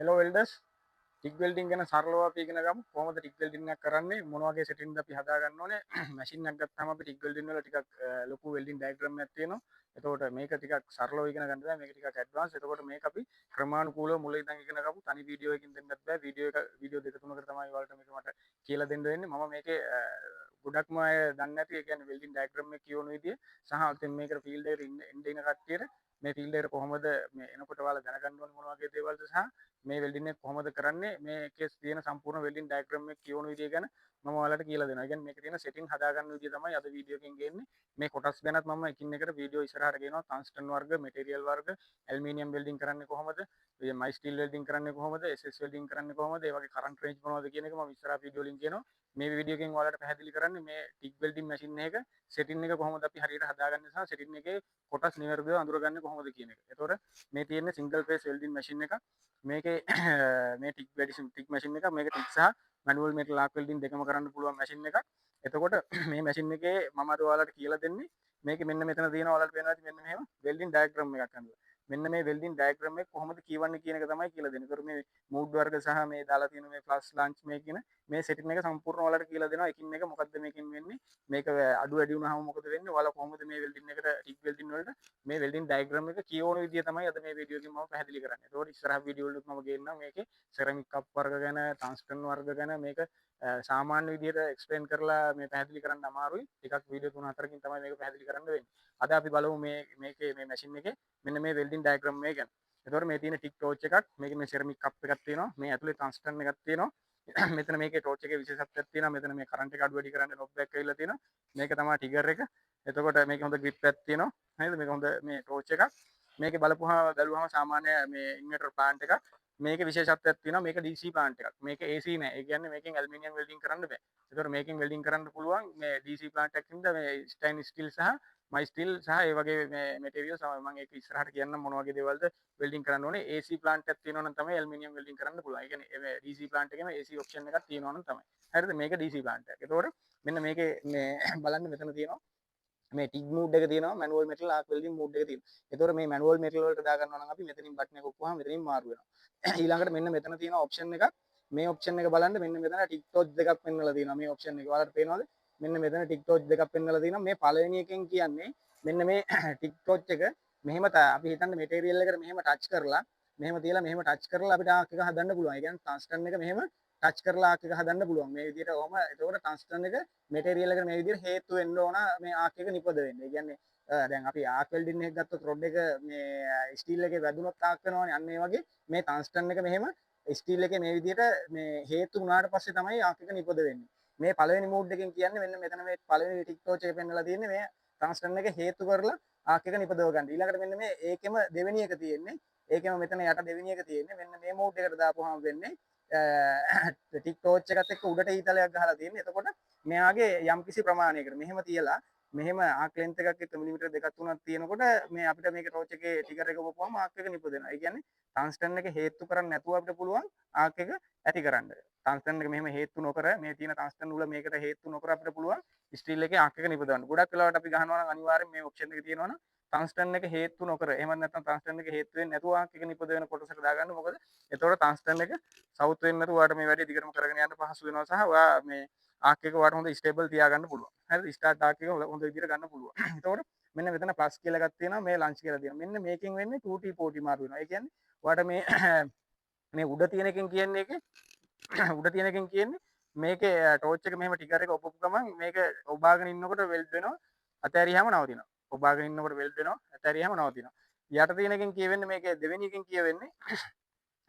Hello welders. ටික් welding ගැන සරලව අපි ඉගෙන ගමු. කොහොමද ටික් වෙල්ඩින් එක කරන්නේ? මොන වගේ සෙටින්ග්ද අපි හදා ගන්න ඕනේ? මැෂින් එකක් ගත්තාම අපි ටික් වෙල්ඩින් වල ටිකක් ලොකු වෙල්ඩින් ඩයග්‍රෑම් එකක් තියෙනවා. එතකොට මේක ටිකක් සරලව ඉගෙන ගන්න බෑ. මේක ටිකක් ඇඩ්වාන්ස්. එතකොට මේක අපි ක්‍රමානුකූලව මුල ඉඳන් ඉගෙන ගමු. තනි වීඩියෝ එකකින් දෙන්නත් බෑ. වීඩියෝ දෙක තුනකට තමයි ඔයාලට මේක මට කියලා දෙන්න වෙන්නේ. මම මේකේ ගොඩක්ම අය දන්නේ නැති ඒ කියන්නේ වෙල්ඩින් ඩයග්‍රෑම් එක කියවන විදිය සහ අතින් මේකට ෆීල්ඩ් එකට ඉන්න කට්ටියට මේ ෆීල්ඩ් එකට කොහොමද මේ එනකොට ඔයාලා දැනගන්න ඕනේ මොන වගේ දේවල්ද සහ මේ වෙල්ඩින් එක කොහොමද කරන්නේ මේකේ තියෙන සම්පූර්ණ වෙල්ඩින් ඩයග්‍රෑම් එක කියවන විදිය ගැන මම ඔයාලට කියලා දෙනවා. ඒ කියන්නේ මේකේ තියෙන සෙටින් හදා ගන්න විදිය තමයි අද වීඩියෝ එකෙන් ගේන්නේ. මේ කොටස් ගැනත් මම එකින් එකට වීඩියෝ ඉස්සරහට ගේනවා. ටන්ස්ටන් වර්ග, මෙටීරියල් වර්ග, ඇලුමිනියම් වෙල්ඩින් කරන්නේ කොහොමද? මයි ස්ටිල් වෙල්ඩින් කරන්නේ කොහොමද? SS වෙල්ඩින් කරන්නේ කොහොමද? ඒ වගේ කරන්ට් රේන්ජ් මොනවද කියන එක මම ඉස්සරහ වීඩියෝ වලින් කියනවා. මේ වීඩියෝ එකෙන් ඔයාලට පැහැදිලි කරන්නේ මේ ටික් වෙල්ඩින් මැෂින් එක සෙටින් එක කොහොමද අපි හරියට හදාගන්නේ සහ සෙටින් එකේ කොටස් නිවැරදිව අඳුරගන්නේ කොහොමද කියන එක. ඒතකොට මේ තියෙන්නේ සිංගල් ෆේස් වෙල්ඩින් මැෂින් එකක්. මේකේ මේ ටික් මැෂින් එකක්. මේක ටික් සහ මැනුවල් මෙටල් ආක් වෙල්ඩින් දෙකම කරන්න පුළුවන් මැෂින් එකක්. එතකොට මේ මැෂින් එකේ මම අද ඔයාලට කියලා දෙන්නේ මේකේ මෙන්න මෙතන තියෙනවා ඔයාලට පේනවා ඇති මෙන්න මෙහෙම වෙල්ඩින් ඩයග්‍රෑම් එකක් අඳලා. මෙන්න මේ වෙල්ඩින් ඩයග්‍රෑම් එක කොහොමද කියවන්නේ කියන එක තමයි කියලා දෙන්නේ. ඒතකොට මේ මූඩ් වර්ග සහ මේ දාලා තියෙන මේ ෆ්ලෂ් ලන්ච් මේ කියන මේ සෙටින් එක සම්පූර්ණ ඔයාලට කියලා දෙනවා. එකින් එක මොකද්ද මේකෙන් වෙන්නේ? මේක අඩු වැඩි වුණාම මොකද වෙන්නේ? ඔයාලා කොහොමද මේ වෙල්ඩින් එකට ටික් වෙල්ඩින් වලට මේ වෙල්ඩින් ඩයග්‍රෑම් එක කියවන විදිය තමයි අද මේ වීඩියෝ එකෙන් මම පැහැදිලි කරන්නේ. ඒතකොට ඉස්සරහ වීඩියෝ වලත් මම ගේන්නම් මේකේ සෙරමික් කප් වර්ග ගැන, ටන්ස්ටන් වර්ග ගැන මේක සාමාන්‍ය විදියට එක්ස්ප්ලেইন කරලා මේ පැහැදිලි කරන්න අමාරුයි. ටිකක් වීඩියෝ 3-4කින් තමයි මේක පැහැදිලි කරන්න වෙන්නේ. අද අපි බලමු මේකේ මේ මැෂින් එකේ මෙන්න මේ වෙල්ඩින් ඩයග්‍රෑම් එක ගැන. එතකොට මේ තියෙන ටික් ටෝච් එකක්, මේකේ මේ සෙරමික් කප් එකක් තියෙනවා, මේ ඇතුලේ ටන්ස්ටන් එකක් තියෙනවා. මෙතන මේකේ ටෝච් එකේ විශේෂත්වයක් තියෙනවා. මෙතන මේ කරන්ට් එක අඩු වැඩි කරන්න නොබ් එකක් ඇවිල්ලා තියෙනවා. මේක තමයි ටිගර් එක. එතකොට මේකේ හොඳ ග්‍රිප් එකක් තියෙනවා. නේද? මේක හොඳ මේ ටෝච් එකක්. මේකේ බැලුවහම සාමාන්‍ය මේ ඉන්වර්ටර් ප්ලාන්ට් එකක්. මේකේ විශේෂත්වයක් තියෙනවා. මේක DC ප්ලාන්ට් එකක්. මේක AC නෑ. ඒ කියන්නේ මේකෙන් ඇලුමිනියම් වෙල්ඩින් කරන්න බෑ. ඒතකොට මේකෙන් වෙල්ඩින් කරන්න පුළුවන් මේ DC ප්ලාන්ට් එකක් හින්දා මේ ස්ටේන්ලස් ස්ටිල් සහ මයි ස්ටිල් සහ ඒ වගේ මේ මැටීරියල්ස් මම ඒක ඉස්සරහට කියන්නම් මොන වගේ දේවල්ද වෙල්ඩින් කරන්න ඕනේ. AC ප්ලාන්ට් එකක් තියෙනවා නම් තමයි ඇලුමිනියම් වෙල්ඩින් කරන්න පුළුවන්. ඒ කියන්නේ මේ DC ප්ලාන්ට් එකේම AC ඔප්ෂන් එකක් තියෙනවා නම් තමයි. හරිද? මේක DC ප්ලාන්ට් එකක්. ඒතකොට මෙන්න මේකේ මේ බලන්න මෙතන තියෙනවා මේ ටිග් මූඩ් එක තියෙනවා මැනුවල් මෙටල් ආක් වෙල්ඩින් මූඩ් එක තියෙනවා. ඒතකොට මේ මැනුවල් මෙටල් වලට දා ගන්නවා නම් අපි මෙතනින් බටන් එක ඔක්කොම මෙතනින් මාරු වෙනවා. ඊළඟට මෙන්න මෙතන තියෙන ඔප්ෂන් එකක්. මේ ඔප්ෂන් එක බලන්න මෙන්න මෙතන ටික් ටෝච් දෙකක් පෙන්වලා තියෙනවා. මේ ඔප්ෂන් එක ඔයාලට පේනවද? මෙන්න මෙතන ටික් ටෝච් දෙකක් පෙන්වලා තියෙනවා. මේ පළවෙනි එකෙන් කියන්නේ මෙන්න මේ ටික් ටෝච් එක මෙහෙම අපි හිතන්න මෙටීරියල් එකට මෙහෙම ටච් කරලා මෙහෙම තියලා මෙහෙම ටච් කරලා අපිට ආක් එක හදන්න පුළුවන්. ඒ කියන්නේ ටන්ස්ටන් එක මෙහෙම ටච් කරලා ආක් එක හදන්න පුළුවන්. මේ විදිහට ඔහම එතකොට ටන්ස්ටන් එක මෙටීරියල් එකට මේ විදිහට හේතු වෙන්න ඕන මේ ආක් එක නිපද වෙන්න. ඒ කියන්නේ දැන් අපි ආක් වෙල්ඩින් එක ගත්තොත් රොඩ් එක මේ ස්ටිල් එකේ වැදුනොත් ආක් වෙනවනේ. අන්න ඒ වගේ මේ ටන්ස්ටන් එක මෙහෙම ස්ටිල් එකේ මේ විදිහට මේ හේතු වුණාට පස්සේ තමයි ආක් එක නිපද වෙන්නේ. මේ පළවෙනි මූඩ් එකෙන් කියන්නේ මෙන්න මෙතන මේ පළවෙනි ටික් ටෝච් එක පෙන්වලා තියෙන්නේ මේ ටන්ස්ටන් එක හේතු කරලා ආක් එක නිපදව ගන්න. ඊළඟට මෙන්න මේ ඒකෙම දෙවෙනි එක තියෙන්නේ. ඒකෙම මෙතන යට දෙවෙනි එක තියෙන්නේ. මෙන්න මේ මෝඩ් එකට දාපුවාම වෙන්නේ ටික් ටෝච් එකත් එක්ක උඩට ඊතලයක් ගහලා තියෙන්නේ. එතකොට මෙයාගේ යම්කිසි ප්‍රමාණයකට මෙහෙම තියලා මෙහෙම ආක් ලෙන්ත් එකක් එක්ක මිලිමීටර් දෙකක් තුනක් තියෙනකොට මේ අපිට මේක ටෝච් එකේ ටිකර් එක ඔබපුවාම ආක් එක නිපදෙනවා. ඒ කියන්නේ ටන්ස්ටන් එක හේතු කරන්නේ නැතුව අපිට පුළුවන් ආක් එක ඇති කරන්න. ටන්ස්ටන් එක මෙහෙම හේතු නොකර මේ තියෙන ටන්ස්ටන් උල මේකට හේතු නොකර අපිට පුළුවන් ස්ටිල් එකේ ආක් එක නිපදවන්න. ගොඩක් වෙලාවට අපි ගහනවා නම් අනිවාර්යෙන් මේ ඔප්ෂන් එක තියෙනවා නම් ටන්ස්ටන් එක හේතු නොකර එහෙම නැත්නම් ටන්ස්ටන් එක හේතු වෙන්නේ නැතුව ආක් එක නිපද වෙන කොටසට දාගන්න. මොකද එතකොට ටන්ස්ටන් එක සවුත් වෙන්නේ නැතුව ඔයාලට මේ වැඩේ දිගටම කරගෙන යන්න පහසු වෙනවා සහ ඔයා මේ ආක් එක ඔයාලට හොඳ ස්ටේබල් තියාගන්න පුළුවන්. හරිද? ස්ටාර්ට් ආක් එක හොඳ විදිහට ගන්න පුළුවන්. එතකොට මෙන්න මෙතන ප්ලස් කියලා එකක් තියෙනවා මේ ලන්ච් කියලා තියෙනවා. මෙන්න මේකෙන් වෙන්නේ 2T 4T මාරු වෙනවා. ඒ කියන්නේ ඔයාලට මේ මේ උඩ තියෙන එකෙන් කියන්නේ ඒකේ උඩ තියෙන එකෙන් කියන්නේ මේකේ ටෝච් එක මෙහෙම ටිකර් එක ඔබපු ගමන් මේක ඔබාගෙන ඉන්නකොට වෙල්ඩ් වෙනවා. අතෑරියාම නවතිනවා. ඔබාගෙන ඉන්නකොට වෙල්ඩ් වෙනවා. අතෑරියාම නවතිනවා. යට තියෙන එකෙන් කියවෙන්නේ මේකේ දෙවෙනි එකෙන් කියවෙන්නේ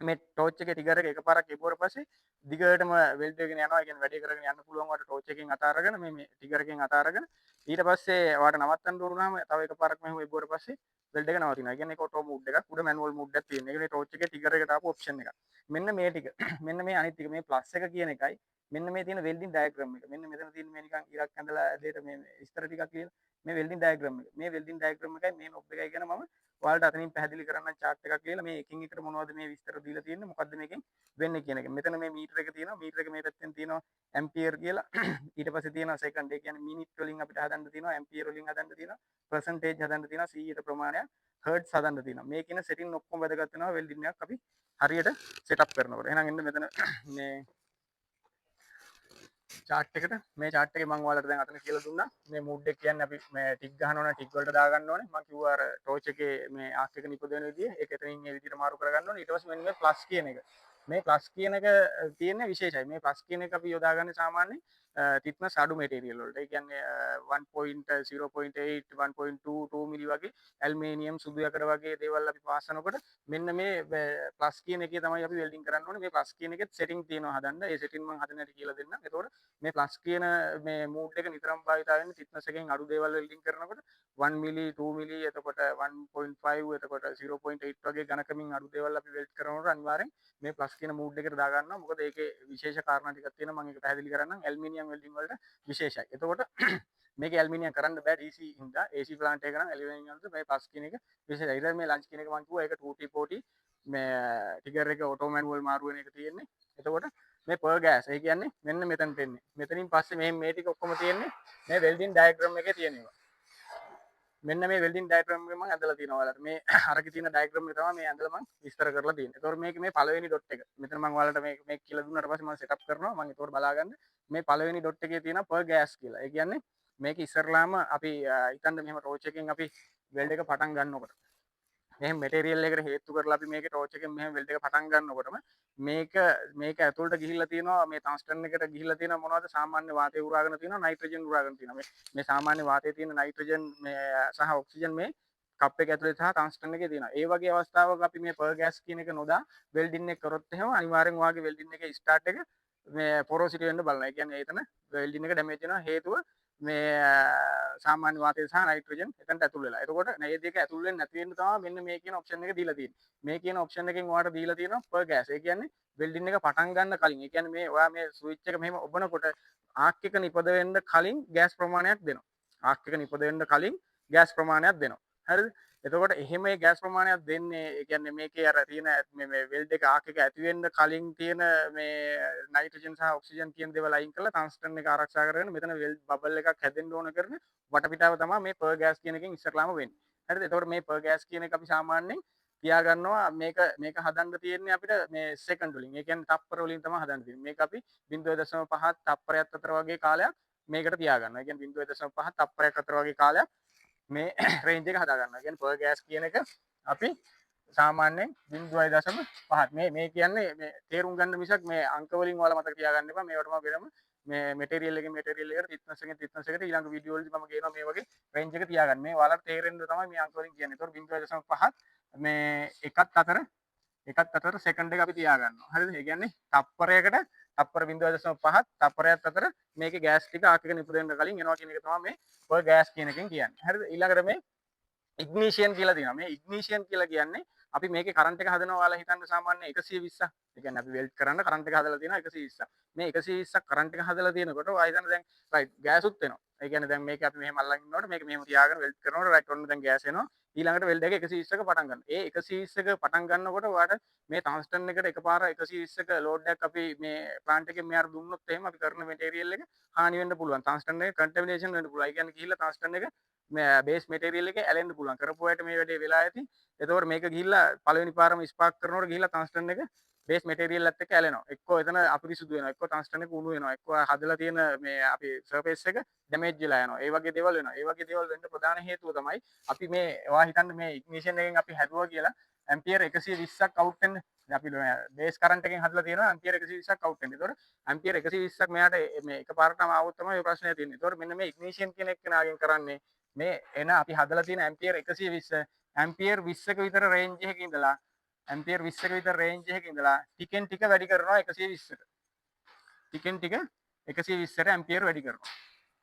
මේ ටෝච් එකේ ටිකර් එක එකපාරක් එපුවට පස්සේ දිගටම වෙල්ඩ් වෙගෙන යනවා. ඒ කියන්නේ වැඩේ කරගෙන යන්න පුළුවන් වට ටෝච් එකෙන් අත අරගෙන මේ ටිකර් එකෙන් අත අරගෙන ඊට පස්සේ ඔයාලට නවත්තන්න ඕන වුණාම තව එකපාරක් මෙහෙම එපුවට පස්සේ වෙල්ඩ් එක නවතිනවා. ඒ කියන්නේ ඒක ඔටෝ මූඩ් එකක්. උඩ මැනුවල් මූඩ් එකක් තියෙනවා. ඒකනේ ටෝච් එකේ ටිකර් එකට ආපු ඔප්ෂන් එකක්. මෙන්න මේ ටික. මෙන්න මේ අනිත් ටික මේ ප්ලස් එක කියන එකයි මෙන්න මේ තියෙන වෙල්ඩින් ඩයග්‍රෑම් එක. මෙන්න මෙතන තියෙන මේ නිකන් ඉරක් ඇඳලා ඇදලා මේ විස්තර ටිකක් ලියලා මේ වෙල්ඩින් ඩයග්‍රෑම් එක. මේ වෙල්ඩින් ඩයග්‍රෑම් එකයි මේ නොබ් එකයි ගැන මම ඔයාලට අතනින් පැහැදිලි කරන්න chart එකක් ලියලා මේ එකින් එකට මොනවද මේ විස්තර දීලා තියෙන්නේ මොකද්ද මේකෙන් වෙන්නේ කියන එක. මෙතන මේ මීටර එක තියෙනවා. මීටර එක මේ පැත්තෙන් තියෙනවා ඇම්පියර් කියලා. ඊට පස්සේ තියෙනවා සෙකන්ඩ්. ඒ කියන්නේ මිනිත් වලින් අපිට හදන්න තියෙනවා ඇම්පියර් වලින් හදන්න තියෙනවා පර්සන්ටේජ් හදන්න තියෙනවා 100ට ප්‍රමාණයක් හර්ට්ස් හදන්න තියෙනවා. මේ කියන සෙටින් ඔක්කොම වැදගත් වෙනවා වෙල්ඩින් එකක් අපි හරියට සෙටප් කරනකොට. එහෙනම් එන්න මෙතන මේ chart එකට මේ chart එකේ මම ඔයාලට දැන් අතන කියලා දුන්නා මේ mood එක කියන්නේ අපි මේ ටික් ගහන්න ඕන ටික් වලට දාගන්න ඕනේ මම කිව්වා අර torch එකේ මේ arc එක නිපද වෙන විදිය ඒක එතනින් මේ විදියට මාරු කරගන්න ඕනේ ඊට පස්සේ මෙන්න මේ plus කියන එක මේ plus කියන එක තියෙන්නේ විශේෂයි මේ plus කියන එක අපි යොදාගන්නේ සාමාන්‍යයෙන් thickness අඩු material වලට ඒ කියන්නේ 1.0.8 1.22 මිලි වගේ ඇල්මේනියම් සුදු යකඩ වගේ දේවල් අපි පාස් කරනකොට මෙන්න මේ plus කියන එකේ තමයි අපි වෙල්ඩින් කරන්න ඕනේ මේ plus කියන එකෙත් setting තියෙනවා හදන්න ඒ setting මම හදන්න හැටි කියලා දෙන්නම් එතකොට මේ ප්ලස් කියන මේ මූඩ් එක නිතරම භාවිතා වෙන්නේ thickness එකෙන් අඩු දේවල් වෙල්ඩින් කරනකොට 1 මිලි 2 මිලි එතකොට 1.5 එතකොට 0.8 වගේ ඝනකමින් අඩු දේවල් අපි වෙල්ඩ් කරනකොට අනිවාර්යෙන් මේ ප්ලස් කියන මූඩ් එකට දා ගන්නවා මොකද ඒකේ විශේෂ කාරණා ටිකක් තියෙනවා මම ඒක පැහැදිලි කරන්නම් ඇල්මිනියම් වෙල්ඩින් වලට විශේෂයි. එතකොට මේක ඇල්මිනියම් කරන්න බෑ DC හින්දා AC ප්ලාන්ට් එක නම් ඇල්මිනියම් වලට මේ ප්ලස් කියන එක විශේෂයි. ඊට මේ ලන්ච් කියන එක මම කිව්වා ඒක 2T40 මේ ටිගර් එක ඔටෝ මැනුවල් මාරු වෙන එක තියෙන්නේ. එතකොට මේ per gas ඒ කියන්නේ මෙන්න මෙතනට එන්නේ. මෙතනින් පස්සේ මේ ටික ඔක්කොම තියෙන්නේ මේ වෙල්ඩින් ඩයග්‍රෑම් එකේ තියෙනවා. මෙන්න මේ වෙල්ඩින් ඩයග්‍රෑම් එක මම ඇඳලා තියෙනවා ඔයාලට. මේ අරකේ තියෙන ඩයග්‍රෑම් එක තමයි මේ ඇඳලා මම විස්තර කරලා තියෙන්නේ. ඒතකොට මේක මේ පළවෙනි ඩොට් එක. මෙතන මම ඔයාලට මේක කියලා දුන්නාට පස්සේ මම සෙටප් කරනවා. මම ඒතකොට බලාගන්න මේ පළවෙනි ඩොට් එකේ තියෙන per gas කියලා. ඒ කියන්නේ මේක ඉස්සරලාම අපි හිතන්න මෙහෙම ටෝච් එකෙන් අපි වෙල්ඩ් එක පටන් ගන්නකොට මෙහෙම මෙටීරියල් එකකට හේතු කරලා අපි මේකේ ටෝච් එකෙන් මෙහෙම වෙල්ඩ් එක පටන් ගන්නකොටම මේක ඇතුළට ගිහිල්ලා තියෙනවා මේ ටංස්ටන් එකට ගිහිල්ලා තියෙනවා මොනවද සාමාන්‍ය වාතය උරාගෙන තියෙනවා නයිට්‍රජන් උරාගෙන තියෙනවා මේ සාමාන්‍ය වාතයේ තියෙන නයිට්‍රජන් මේ සහ ඔක්සිජන් මේ කප් එක ඇතුලේ සහ ටංස්ටන් එකේ තියෙනවා ඒ වගේ අවස්ථාවක අපි මේ පර් ගෑස් කියන එක නොදා වෙල්ඩින් එක කරොත් එහෙම අනිවාර්යෙන් ඔයාගේ වෙල්ඩින් එකේ ස්ටාර්ට් එක මේ පොරොසිටි වෙන්න බලනවා ඒ කියන්නේ එතන වෙල්ඩින් එක ඩැමේජ් වෙනවා හේතුව මේ සාමාන්‍ය වාතය සහ නයිට්‍රජන් එතනට ඇතුල් වෙලා. එතකොට මේ දෙක ඇතුල් වෙන්නේ නැති වෙන්න තමයි මෙන්න මේ කියන ඔප්ෂන් එක දීලා තියෙන්නේ. මේ කියන ඔප්ෂන් එකෙන් ඔයාලට දීලා තියෙනවා per gas. ඒ කියන්නේ වෙල්ඩින් එක පටන් ගන්න කලින්. ඒ කියන්නේ මේ ඔයා මේ ස්විච් එක මෙහෙම ඔබනකොට ආක් එක නිපද වෙන්න කලින් ගෑස් ප්‍රමාණයක් දෙනවා. ආක් එක නිපද වෙන්න කලින් ගෑස් ප්‍රමාණයක් දෙනවා. හරිද? එතකොට එහෙම මේ ගෑස් ප්‍රමාණයක් දෙන්නේ ඒ කියන්නේ මේකේ අර තියෙන මේ වෙල්ඩ් එක ආක් එක ඇති වෙන්න කලින් තියෙන මේ නයිට්‍රජන් සහ ඔක්සිජන් කියන දේවල් අයින් කරලා ටංස්ටන් එක ආරක්ෂා කරගෙන මෙතන වෙල්ඩ් බබල් එකක් හැදෙන්න ඕන කරන වටපිටාව තමයි මේ per gas කියන එකෙන් ඉස්සරලාම වෙන්නේ. හරිද? එතකොට මේ per gas කියන එක අපි සාමාන්‍යයෙන් තියාගන්නවා මේක හදන්න තියෙන්නේ අපිට මේ සෙකන්ඩ් වලින්. ඒ කියන්නේ තප්පර වලින් තමයි හදන්න තියෙන්නේ. මේක අපි 0.5 තප්පරයක් අතර වගේ කාලයක් මේකට තියාගන්නවා. ඒ කියන්නේ 0.5 තප්පරයක් අතර වගේ කාලයක් මේ රේන්ජ් එක හදා ගන්නවා. කියන්නේ per gas කියන එක අපි සාමාන්‍යයෙන් 0.5 මේ කියන්නේ මේ තේරුම් ගන්න මිසක් මේ අංක වලින් ඔයාලා මතක තියාගන්න එපා. මේවටම වෙනම මේ මෙටීරියල් එකට thickness එකෙන් thickness එකට ඊළඟ වීඩියෝ වලදී මම කියනවා මේ වගේ රේන්ජ් එක තියාගන්න. මේ ඔයාලට තේරෙන්න තමයි මේ අංක වලින් කියන්නේ. ඒතකොට 0.5 මේ එකත් අතර සෙකන්ඩ් එක අපි තියාගන්නවා. හරිද? ඒ කියන්නේ තප්පරයකට තප්පර 0.5 තප්පරයක් අතර මේකේ ගෑස් ටික ආක් එක නිපදෙන්න කලින් එනවා කියන එක තමයි මේ per gas කියන එකෙන් කියන්නේ. හරිද? ඊළඟට මේ ඉග්නිෂියන් කියලා තියෙනවා. මේ ඉග්නිෂියන් කියලා කියන්නේ අපි මේකේ කරන්ට් එක හදනවා ඔයාලා හිතන්න සාමාන්‍ය 120ක්. ඒ කියන්නේ අපි වෙල්ඩ් කරන්න කරන්ට් එක හදලා තියෙනවා 120ක්. මේ 120ක් කරන්ට් එක හදලා තියෙනකොට ඔයා හිතන්න දැන් රයිට් ගෑසුත් එනවා. ඒ කියන්නේ දැන් මේක අපි මෙහෙම අල්ලන් ඉන්නකොට මේක මෙහෙම තියාගෙන වෙල්ඩ් කරනකොට රයිට් ඔන්න දැන් ගෑස් එනවා. ඊළඟට වෙල්ඩ් එක 120ක පටන් ගන්න. ඒ 120ක පටන් ගන්නකොට ඔයාලට මේ ටංස්ටන් එකට එකපාර 120ක ලෝඩ් එකක් අපි මේ ප්ලාන්ට් එකෙන් මෙහාට දුන්නොත් එහෙම අපි කරන මෙටීරියල් එක හානි වෙන්න පුළුවන්. ටංස්ටන් එක කන්ටැමිනේෂන් වෙන්න පුළුවන්. ඒ කියන්නේ ගිහිල්ලා ටංස්ටන් එක බේස් මෙටීරියල් එක ඇලෙන්න පුළුවන්. කරපු අයට මේ වැඩේ වෙලා ඇති. එතකොට මේක ගිහිල්ලා පළවෙනි පාරම ස්පාර්ක් කරනකොට ගිහිල්ලා ටංස්ටන් එක බේස් මෙටීරියල් එකත් එක්ක ඇලෙනවා. එක්කෝ එතන අපිරිසුදු වෙනවා. එක්කෝ ටංස්ටන් එක උණු වෙනවා. එක්කෝ හදලා තියෙන මේ අපි සර්ෆේස් එක ඩැමේජ් වෙලා යනවා. ඒ වගේ දේවල් වෙනවා. ඒ වගේ දේවල් වෙන්න ප්‍රධාන හේතුව තමයි අපි මේ ඔයා හිතන්න මේ ඉග්නිෂන් එකෙන් අපි හැදුවා කියලා ඇම්පියර් 120ක් අවුට් වෙන්න අපි බේස් කරන්ට් එකෙන් හදලා තියෙනවා ඇම්පියර් 120ක් අවුට් වෙන්න. ඒතකොට ඇම්පියර් 120ක් මෙයාට මේ එකපාරටම ආවොත් තමයි ඔය ප්‍රශ්නේ තියෙන්නේ. ඒතකොට මෙන්න මේ ඉග්නිෂන් කියන එක නාගෙන් කරන්නේ මේ එන අපි හදලා තියෙන ඇම්පියර් 120 ඇම්පියර් 20ක විතර රේන්ජ් එකක ඉඳලා ඇම්පියර් 20ක විතර රේන්ජ් එකක ඉඳලා ටිකෙන් ටික වැඩි කරනවා 120ට. ටිකෙන් ටික 120ට ඇම්පියර් වැඩි කරනවා.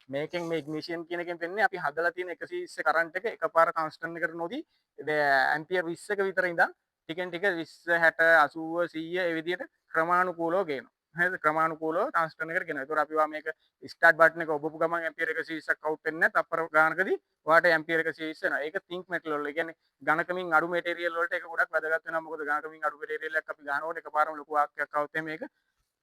මේකෙන් මේ ඉග්නිෂන් කියන එකෙන් වෙන්නේ අපි හදලා තියෙන 120 කරන්ට් එක එකපාර කන්ස්ටන්ට් එකට නොදී ඇම්පියර් 20ක විතර ඉඳන් ටිකෙන් ටික 20 60 80 100 ඒ විදිහට ක්‍රමානුකූලව ගේනවා. හරිද ක්‍රමානුකූලව ට්‍රාන්ස්ටර්න් එකට ගෙනවා. ඒතකොට අපි වා මේක ස්ටාර්ට් බටන් එක ඔබපු ගමන් ඇම්පියර් 120ක් අවුට් වෙන්නේ නැහැ. තප්පර ගානකදී ඔයාලට ඇම්පියර් 120 එනවා. ඒක තින්ක් මෙටල් වල. ඒ කියන්නේ ඝනකමින් අඩු මැටීරියල් වලට ඒක ගොඩක් වැදගත් වෙනවා. මොකද ඝනකමින් අඩු මැටීරියල් එකක් අපි ගන්නකොට එකපාරම ලොකු වාක්‍යයක් આવුත් මේක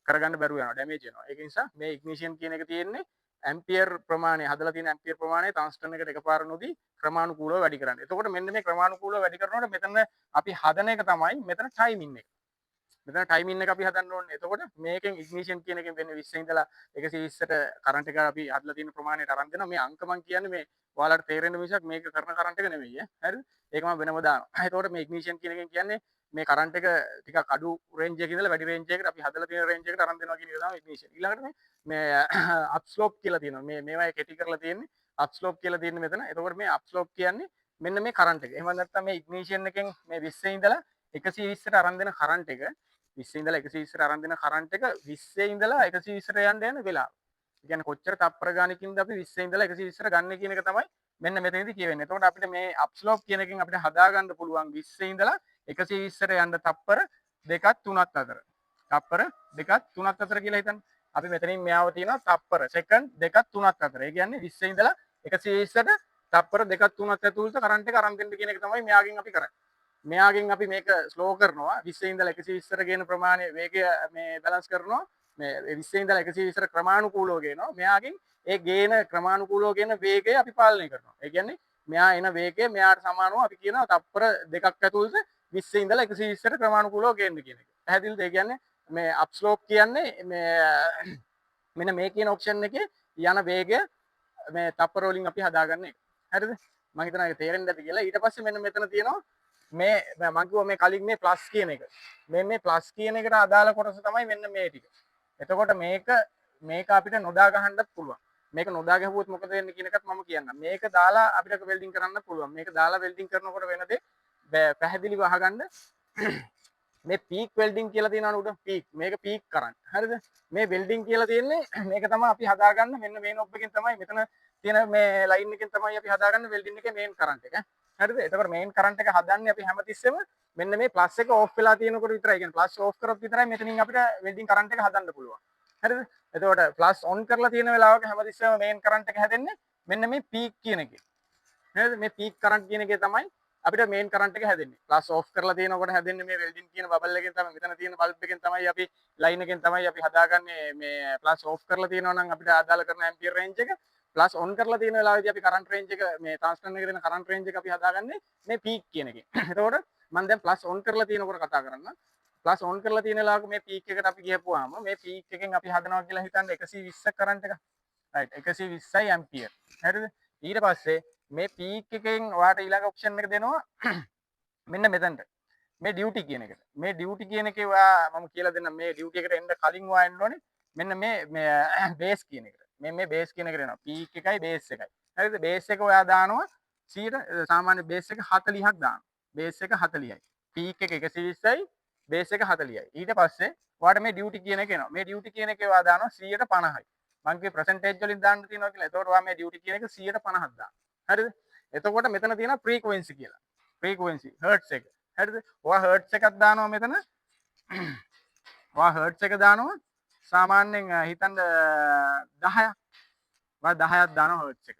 කරගන්න බැරුව යනවා. ඩැමේජ් වෙනවා. ඒක නිසා මේ ඉග්නිෂන් කියන එක තියෙන්නේ ඇම්පියර් ප්‍රමාණය හදලා තියෙන ඇම්පියර් ප්‍රමාණය ටංස්ටන් එකට එකපාර නොදී ක්‍රමානුකූලව වැඩි කරන්න. එතකොට මෙන්න මේ ක්‍රමානුකූලව වැඩි කරනකොට මෙතන අපි හදන එක තමයි මෙතන ටයිමින් එක. මෙතන ටයිමින් එක අපි හදන්න ඕනේ. එතකොට මේකෙන් ඉග්නිෂන් කියන එකෙන් වෙන්නේ 20 ඉඳලා 120ට කරන්ට් එක අපි හදලා තියෙන ප්‍රමාණයට අරන් දෙනවා. මේ අංක මං කියන්නේ මේ ඔයාලට තේරෙන්න මිසක් මේක කරන කරන්ට් එක නෙමෙයි ඈ. හරිද? ඒක මම වෙනම දානවා. එතකොට මේ ඉග්නිෂන් කියන එකෙන් කියන්නේ මේ කරන්ට් එක ටිකක් අඩු රේන්ජ් එකක ඉඳලා වැඩි රේන්ජ් එකකට අපි හදලා තියෙන රේන්ජ් එකට අරන් දෙනවා කියන එක තමයි ඉග්නිෂන්. ඊළඟට මේ අප් ස්ලෝප් කියලා තියෙනවා. මේවා කෙටි කරලා තියෙන්නේ අප් ස්ලෝප් කියලා තියෙන්නේ මෙතන. එතකොට මේ අප් ස්ලෝප් කියන්නේ මෙන්න මේ කරන්ට් එක. එහෙම නැත්නම් මේ ඉග්නිෂන් එකෙන් මේ 20 ඉඳලා 120ට අරන් දෙන කරන්ට් එක 20 ඉඳලා 120ට අරන් දෙන කරන්ට් එක 20 ඉඳලා 120ට යන්න වෙලාව. ඒ කියන්නේ කොච්චර තප්පර ගානකින්ද අපි 20 ඉඳලා 120ට ගන්න කියන එක තමයි මෙන්න මෙතනදී කියවෙන්නේ. එතකොට අපිට මේ අප් ස්ලෝප් කියන එකෙන් අපිට හදාගන්න පුළුවන් 20 ඉඳලා 120ට යන්න තප්පර 2ක් 3ක් අතර. තප්පර 2ක් 3ක් අතර කියලා හිතන්න. අපි මෙතනින් මෙයාව තියෙනවා තප්පර සෙකන්ඩ් 2ක් 3ක් අතර. ඒ කියන්නේ 20 ඉඳලා 120ට තප්පර 2ක් 3ක් ඇතුළත කරන්ට් එක අරන් දෙන්න කියන එක තමයි මෙයාගෙන් අපි කරන්නේ. මෙයාගෙන් අපි මේක ස්ලෝ කරනවා 20 ඉඳලා 120ට ගේන ප්‍රමාණය වේගය මේ බැලන්ස් කරනවා. මේ 20 ඉඳලා 120ට ක්‍රමානුකූලව ගේනවා. මෙයාගෙන් ඒ ගේන ක්‍රමානුකූලව ගේන වේගය අපි පාලනය කරනවා. ඒ කියන්නේ මෙයා එන වේගය මෙයාට සමානව අපි කියනවා තප්පර 2ක් ඇතුළත 20 ඉඳලා 120ට ක්‍රමානුකූලව ගේන්න කියන එක. පැහැදිලිද? ඒ කියන්නේ මේ අප් ස්ලෝප් කියන්නේ මේ මෙන්න මේ කියන ඔප්ෂන් එකේ යන වේගය මේ තප්පර වලින් අපි හදාගන්න එක. හරිද? මම හිතනවා ඒක තේරෙන්නේ නැති කියලා. ඊට පස්සේ මෙන්න මෙතන තියෙනවා මේ මම කිව්වා මේ කලින් මේ ප්ලස් කියන එක. මේ ප්ලස් කියන එකට අදාළ කොටස තමයි මෙන්න මේ ටික. එතකොට මේක අපිට නොදා ගහන්නත් පුළුවන්. මේක නොදා ගැහුවොත් මොකද වෙන්නේ කියන එකත් මම කියන්නම්. මේක දාලා අපිට වෙල්ඩින් කරන්න පුළුවන්. මේක දාලා වෙල්ඩින් කරනකොට වෙන දේ පැහැදිලිව අහගන්න මේ පීක් වෙල්ඩින් කියලා තියෙනවනේ උඩ පීක්. මේක පීක් කරන්න. හරිද? මේ වෙල්ඩින් කියලා තියෙන්නේ මේක තමයි අපි හදාගන්න මෙන්න මේ නොබ් එකෙන් තමයි මෙතන තියෙන මේ ලයින් එකෙන් තමයි අපි හදාගන්න වෙල්ඩින් එකේ මේන් කරන්ට් එක. හරිද? එතකොට මේන් කරන්ට් එක හදන්නේ අපි හැමතිස්සෙම මෙන්න මේ ප්ලස් එක ඕෆ් වෙලා තියෙනකොට විතරයි. කියන්නේ ප්ලස් ඕෆ් කරොත් විතරයි මෙතනින් අපිට වෙල්ඩින් කරන්ට් එක හදන්න පුළුවන්. හරිද? එතකොට ප්ලස් ඔන් කරලා තියෙන වෙලාවක හැමතිස්සෙම මේන් කරන්ට් එක හැදෙන්නේ මෙන්න මේ පීක් කියන එකේ. හරිද? මේ පීක් කරන්ට් කියන එකේ තමයි අපිට මේන් කරන්ට් එක හැදෙන්නේ. ප්ලස් ඕෆ් කරලා තියෙනකොට හැදෙන්නේ මේ වෙල්ඩින් කියන බබල් එකෙන් තමයි මෙතන තියෙන බල්බ් එකෙන් තමයි අපි ලයින් එකෙන් තමයි අපි හදාගන්නේ මේ ප්ලස් ඕෆ් කරලා තියෙනවා නම් අපිට අදාළ කරන ඇම්පියර් රේන්ජ් එක ප්ලස් ඔන් කරලා තියෙන වෙලාවේදී අපි කරන්ට් රේන්ජ් එක මේ ට්‍රාන්ස්ෆර්මර් එකේ දෙන කරන්ට් රේන්ජ් එක අපි හදාගන්නේ මේ පීක් කියන එකෙන්. එතකොට මම දැන් ප්ලස් ඔන් කරලා තියෙනකොට කතා කරන්න. ප්ලස් ඔන් කරලා තියෙන වෙලාවක මේ පීක් එකට අපි ගියපුවාම මේ පීක් එකෙන් අපි හදනවා කියලා හිතන්න 120ක් කරන්ට් එක. රයිට් 120යි ඇම්පියර්. හරිද? ඊට පස්සේ මේ පීක් එකෙන් ඔයාලට ඊළඟ ඔප්ෂන් එක දෙනවා මෙන්න මෙතනට. මේ ඩියුටි කියන එකට. මේ ඩියුටි කියන එකේ ඔයා මම කියලා දෙන්නම් මේ ඩියුටි එකට එන්න කලින් ඔයා එන්න ඕනේ මෙන්න මේ බේස් කියන එකට. මේ බේස් කියන එකට එනවා. පීක් එකයි බේස් එකයි. හරිද? බේස් එක ඔයා දානවා 100 සාමාන්‍ය බේස් එක 40ක් දානවා. බේස් එක 40යි. පීක් එක 120යි බේස් එක 40යි. ඊට පස්සේ ඔයාට මේ ඩියුටි කියන එක එනවා. මේ ඩියුටි කියන එකේ ඔයා දානවා 150යි. මම කිව්වේ ප්‍රසන්ටේජ් වලින් දාන්න තියෙනවා කියලා. එතකොට ඔයා මේ ඩියුටි කියන එක 150ක් දානවා. හරිද? එතකොට මෙතන තියෙනවා ෆ්‍රීකවෙන්සි කියලා. ෆ්‍රීකවෙන්සි හර්ට්ස් එක. හරිද? ඔයා හර්ට්ස් එකක් දානවා මෙතන. ඔයා හර්ට්ස් එක දානවා සාමාන්‍යයෙන් හිතන්න 10ක්. ඔයා 10ක් දානවා හර්ට්ස් එක.